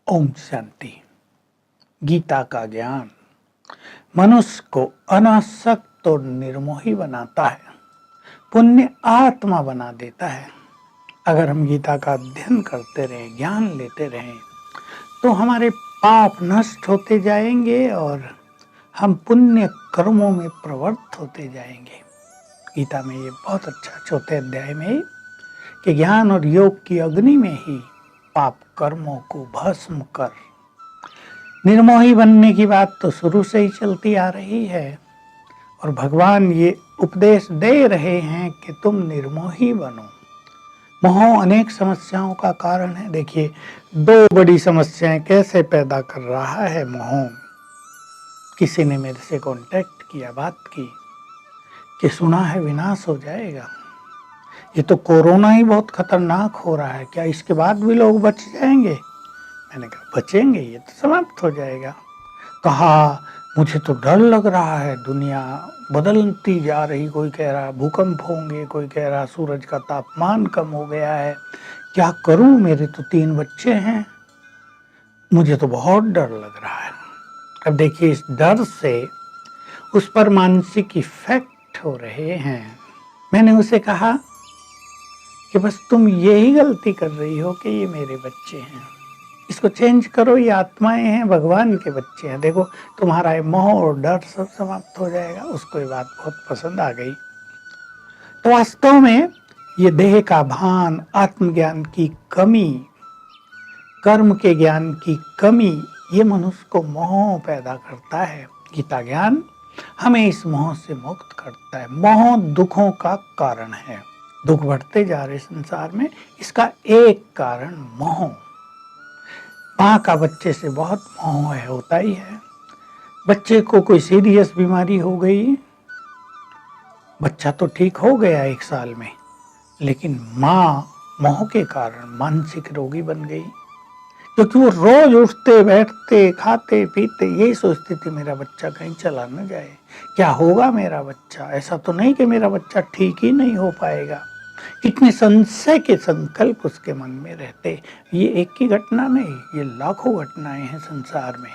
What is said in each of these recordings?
ओम शांति। गीता का ज्ञान मनुष्य को अनासक्त और निर्मोही बनाता है, पुण्य आत्मा बना देता है। अगर हम गीता का अध्ययन करते रहें, ज्ञान लेते रहें, तो हमारे पाप नष्ट होते जाएंगे और हम पुण्य कर्मों में प्रवृत्त होते जाएंगे। गीता में ये बहुत अच्छा चौथे अध्याय में कि ज्ञान और योग की अग्नि में ही पाप कर्मों को भस्म कर निर्मोही बनने की बात तो शुरू से ही चलती आ रही है और भगवान ये उपदेश दे रहे हैं कि तुम निर्मोही बनो। मोह अनेक समस्याओं का कारण है। देखिए, दो बड़ी समस्याएं कैसे पैदा कर रहा है मोह। किसी ने मेरे से कांटेक्ट किया, बात की कि सुना है विनाश हो जाएगा, ये तो कोरोना ही बहुत खतरनाक हो रहा है, क्या इसके बाद भी लोग बच जाएंगे? मैंने कहा बचेंगे, ये तो समाप्त हो जाएगा। कहा मुझे तो डर लग रहा है, दुनिया बदलती जा रही। कोई कह रहा भूकंप होंगे, कोई कह रहा सूरज का तापमान कम हो गया है, क्या करूं? मेरे तो 3 बच्चे हैं, मुझे तो बहुत डर लग रहा है। अब देखिए, इस डर से उस पर मानसिक इफेक्ट हो रहे हैं। मैंने उसे कहा कि बस तुम यही गलती कर रही हो कि ये मेरे बच्चे हैं, इसको चेंज करो, ये आत्माएं हैं, भगवान के बच्चे हैं। देखो तुम्हारा ये मोह और डर सब समाप्त हो जाएगा। उसको ये बात बहुत पसंद आ गई। तो वास्तव में ये देह का भान, आत्मज्ञान की कमी, कर्म के ज्ञान की कमी, ये मनुष्य को मोह पैदा करता है। गीता ज्ञान हमें इस मोह से मुक्त करता है। मोह दुखों का कारण है। दुख बढ़ते जा रहे संसार में, इसका एक कारण मोह। माँ का बच्चे से बहुत मोह है, होता ही है। बच्चे को कोई सीरियस बीमारी हो गई, बच्चा तो ठीक हो गया 1 साल में, लेकिन माँ मोह के कारण मानसिक रोगी बन गई, क्योंकि वो रोज उठते बैठते खाते पीते यही सोचती थी मेरा बच्चा कहीं चला न जाए, क्या होगा मेरा बच्चा, ऐसा तो नहीं कि मेरा बच्चा ठीक ही नहीं हो पाएगा। कितने संशय के संकल्प उसके मन में रहते। ये एक की घटना नहीं, ये लाखों घटनाएं हैं संसार में।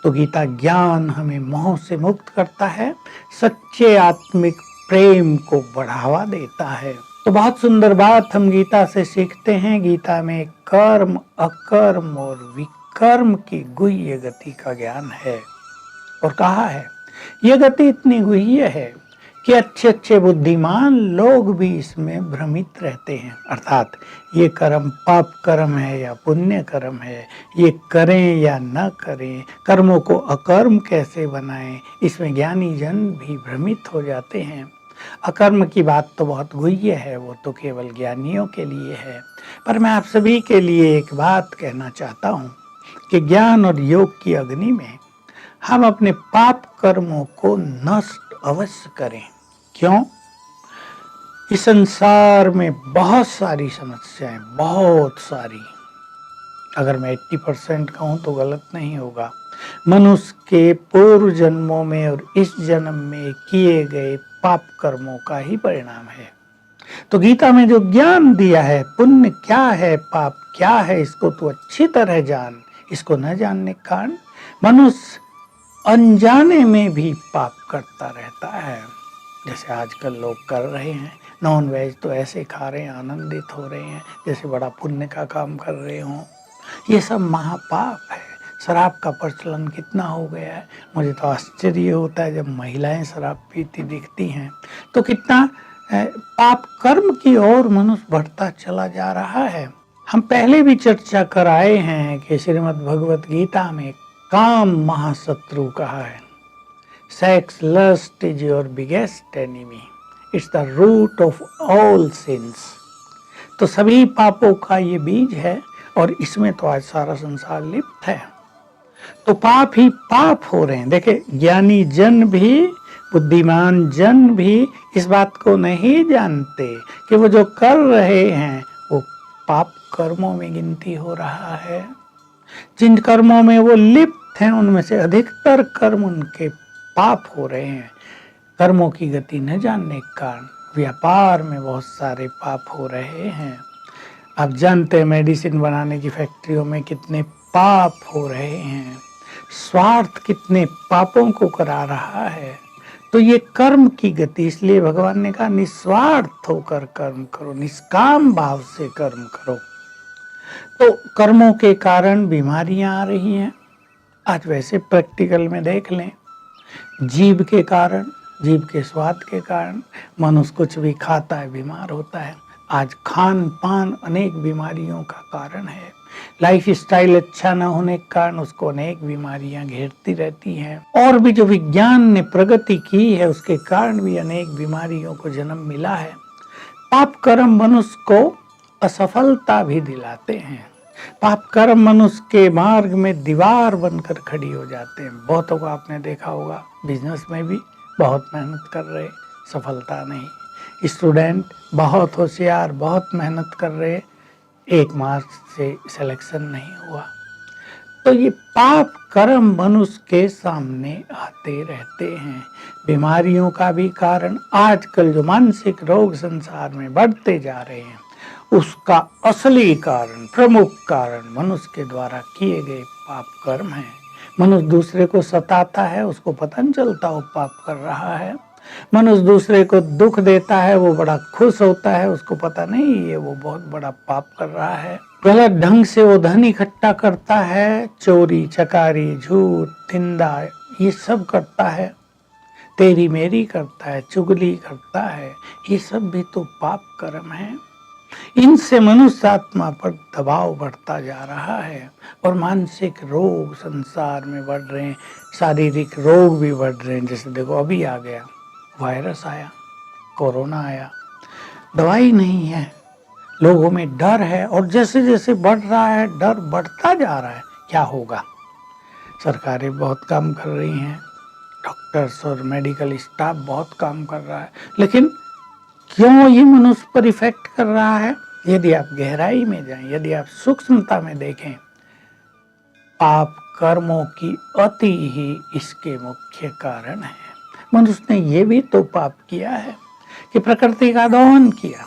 तो गीता ज्ञान हमें मोह से मुक्त करता है, सच्चे आत्मिक प्रेम को बढ़ावा देता है। तो बहुत सुंदर बात हम गीता से सीखते हैं। गीता में कर्म, अकर्म और विकर्म की गुह्य गति का ज्ञान है और कहा है यह गति इतनी गुह्य है कि अच्छे अच्छे बुद्धिमान लोग भी इसमें भ्रमित रहते हैं। अर्थात ये कर्म पाप कर्म है या पुण्य कर्म है, ये करें या न करें, कर्मों को अकर्म कैसे बनाएं, इसमें ज्ञानी जन भी भ्रमित हो जाते हैं। अकर्म की बात तो बहुत गुह्य है, वो तो केवल ज्ञानियों के लिए है। पर मैं आप सभी के लिए एक बात कहना चाहता हूँ कि ज्ञान और योग की अग्नि में हम अपने पाप कर्मों को नष्ट अवश्य करें। क्यों? इस संसार में बहुत सारी समस्याएं, बहुत सारी, अगर मैं 80% कहूं तो गलत नहीं होगा, मनुष्य के पूर्व जन्मों में और इस जन्म में किए गए पाप कर्मों का ही परिणाम है। तो गीता में जो ज्ञान दिया है, पुण्य क्या है, पाप क्या है, इसको तो अच्छी तरह जान। इसको न जानने के कारण मनुष्य अनजाने में भी पाप करता रहता है, जैसे आजकल लोग कर रहे हैं। नॉन वेज तो ऐसे खा रहे हैं, आनंदित हो रहे हैं, जैसे बड़ा पुण्य का काम कर रहे हों। ये सब महापाप है। शराब का प्रचलन कितना हो गया है, मुझे तो आश्चर्य होता है जब महिलाएं शराब पीती दिखती हैं। तो कितना पाप कर्म की ओर मनुष्य बढ़ता चला जा रहा है। हम पहले भी चर्चा कर आए हैं कि श्रीमद् भगवत गीता में काम महाशत्रु कहा है। Sex lust is your biggest enemy, it's the root of all sins. तो सभी पापों का ये बीज है और इसमें तो आज सारा संसार लिप्त है। तो पाप ही पाप हो रहे हैं। देखे, ज्ञानी जन भी, बुद्धिमान जन भी इस बात को नहीं जानते कि वो जो कर रहे हैं वो पाप कर्मों में गिनती हो रहा है। जिन कर्मों में वो लिप्त हैं उनमें से अधिकतर कर्म उनके पाप हो रहे हैं। कर्मों की गति न जानने के कारण व्यापार में बहुत सारे पाप हो रहे हैं। आप जानते हैं मेडिसिन बनाने की फैक्ट्रियों में कितने पाप हो रहे हैं, स्वार्थ कितने पापों को करा रहा है। तो ये कर्म की गति, इसलिए भगवान ने कहा निस्वार्थ होकर कर्म करो, निष्काम भाव से कर्म करो। तो कर्मों के कारण बीमारियां आ रही हैं। आज वैसे प्रैक्टिकल में देख लें, जीभ के कारण, जीभ के स्वाद के कारण मनुष्य कुछ भी खाता है बीमार होता है। आज खान पान अनेक बीमारियों का कारण है। लाइफ स्टाइल अच्छा न होने के कारण उसको अनेक बीमारियां घेरती रहती हैं। और भी जो विज्ञान ने प्रगति की है उसके कारण भी अनेक बीमारियों को जन्म मिला है। पाप कर्म मनुष्य को असफलता भी दिलाते हैं। पाप कर्म मनुष्य के मार्ग में दीवार बनकर खड़ी हो जाते हैं। बहुतों को आपने देखा होगा, बिजनेस में भी बहुत मेहनत कर रहे, सफलता नहीं। स्टूडेंट बहुत होशियार, बहुत मेहनत कर रहे, 1 मार्क्स से सिलेक्शन नहीं हुआ। तो ये पाप कर्म मनुष्य के सामने आते रहते हैं। बीमारियों का भी कारण, आजकल जो मानसिक रोग संसार में बढ़ते जा रहे हैं उसका असली कारण, प्रमुख कारण मनुष्य के द्वारा किए गए पाप कर्म है। मनुष्य दूसरे को सताता है, उसको पता नहीं चलता वो पाप कर रहा है। मनुष्य दूसरे को दुख देता है, वो बड़ा खुश होता है, उसको पता नहीं ये वो बहुत बड़ा पाप कर रहा है। गलत ढंग से वो धन इकट्ठा करता है, चोरी चकारी झूठ निंदा ये सब करता है, तेरी मेरी करता है, चुगली करता है, ये सब भी तो पाप कर्म है। इनसे मनुष्य आत्मा पर दबाव बढ़ता जा रहा है और मानसिक रोग संसार में बढ़ रहे हैं, शारीरिक रोग भी बढ़ रहे हैं। जैसे देखो अभी आ गया वायरस, आया कोरोना, आया दवाई नहीं है, लोगों में डर है और जैसे जैसे बढ़ रहा है डर बढ़ता जा रहा है। क्या होगा? सरकारें बहुत काम कर रही हैं, डॉक्टर्स और मेडिकल स्टाफ बहुत काम कर रहा है, लेकिन क्यों ये मनुष्य पर इफेक्ट कर रहा है? यदि आप गहराई में जाएं, यदि आप सूक्ष्मता में देखें, पाप कर्मों की अति ही इसके मुख्य कारण है। मनुष्य ने ये भी तो पाप किया है कि प्रकृति का दोहन किया,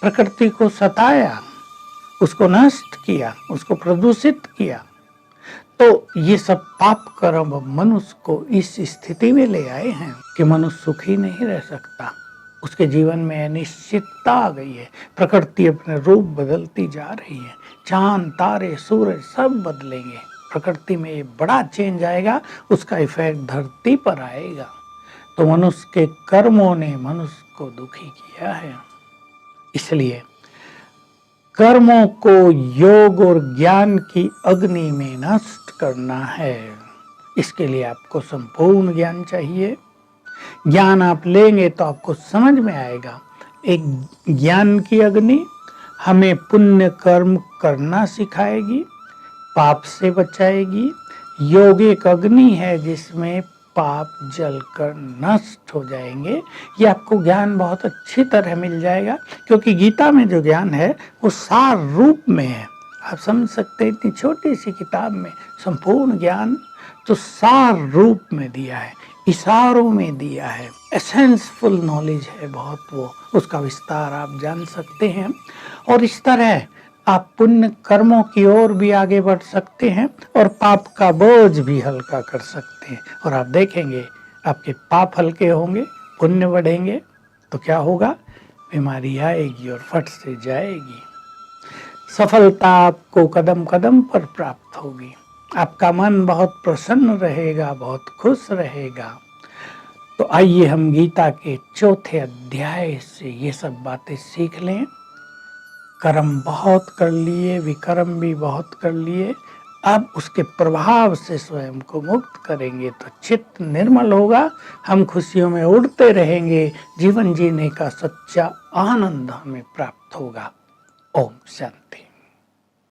प्रकृति को सताया, उसको नष्ट किया, उसको प्रदूषित किया। तो ये सब पाप कर्म मनुष्य को इस स्थिति में ले आए हैं कि मनुष्य सुखी नहीं रह सकता। उसके जीवन में अनिश्चितता आ गई है, प्रकृति अपने रूप बदलती जा रही है, चांद तारे सूरज सब बदलेंगे, प्रकृति में ये बड़ा चेंज आएगा, उसका इफेक्ट धरती पर आएगा। तो मनुष्य के कर्मों ने मनुष्य को दुखी किया है। इसलिए कर्मों को योग और ज्ञान की अग्नि में नष्ट करना है। इसके लिए आपको संपूर्ण ज्ञान चाहिए। ज्ञान आप लेंगे तो आपको समझ में आएगा। एक ज्ञान की अग्नि हमें पुण्य कर्म करना सिखाएगी, पाप से बचाएगी। योग एक अग्नि है जिसमें पाप जलकर नष्ट हो जाएंगे। ये आपको ज्ञान बहुत अच्छी तरह मिल जाएगा, क्योंकि गीता में जो ज्ञान है वो सार रूप में है। आप समझ सकते हैं, इतनी छोटी सी किताब में संपूर्ण ज्ञान तो सार रूप में दिया है, इशारों में दिया है, एसेंसफुल नॉलेज है बहुत, वो उसका विस्तार आप जान सकते हैं। और इस तरह आप पुण्य कर्मों की ओर भी आगे बढ़ सकते हैं और पाप का बोझ भी हल्का कर सकते हैं। और आप देखेंगे आपके पाप हल्के होंगे, पुण्य बढ़ेंगे, तो क्या होगा? बीमारी आएगी और फट से जाएगी। सफलता आपको कदम कदम पर प्राप्त होगी। आपका मन बहुत प्रसन्न रहेगा, बहुत खुश रहेगा। तो आइए हम गीता के 4थे अध्याय से ये सब बातें सीख लें। कर्म बहुत कर लिए, विकर्म भी बहुत कर लिए, अब उसके प्रभाव से स्वयं को मुक्त करेंगे तो चित्त निर्मल होगा, हम खुशियों में उड़ते रहेंगे, जीवन जीने का सच्चा आनंद हमें प्राप्त होगा। ओम शांति।